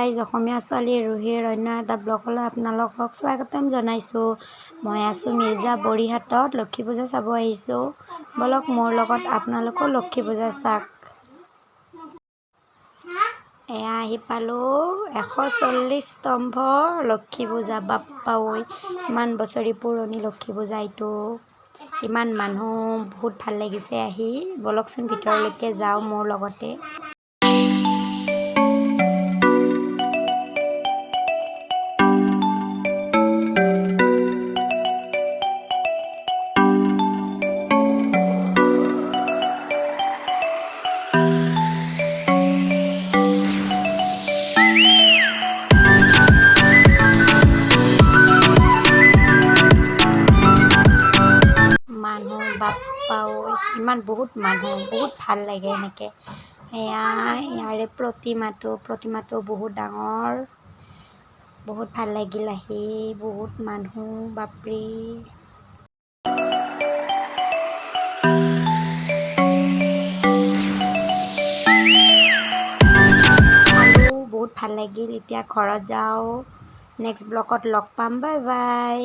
Guys, অসমীয়া ছোৱালী ৰুহিৰ অন্য এটা ব্লগলৈ আপোনালোকক স্বাগতম জনাইছোঁ। মই আছোঁ মিৰ্জা বৰিহাটত, লক্ষী পূজা চাব আহিছোঁ। বলক মোৰ লগত আপোনালোকেও লক্ষী পূজা চাওক। এয়া আহি পালোঁ 140 স্তম্ভ লক্ষী পূজা। বাপ্পা ঐ, ইমান বছৰি পুৰণি লক্ষী পূজা এইটো। ইমান মানুহ, বহুত ভাল লাগিছে আহি। বলকচোন ভিতৰলৈকে যাওঁ মোৰ লগতে। মানুহ বাপ্পা ঐ, ইমান বহুত মানুহ, বহুত ভাল লাগে এনেকৈ। ইয়াৰে প্ৰতিমাটো বহুত ডাঙৰ, বহুত ভাল লাগিল আহি। বহুত মানুহ বাপৰি। বহুত ভাল লাগিল। এতিয়া ঘৰত যাওঁ, নেক্সট ব্লগত লগ পাম। Bye bye.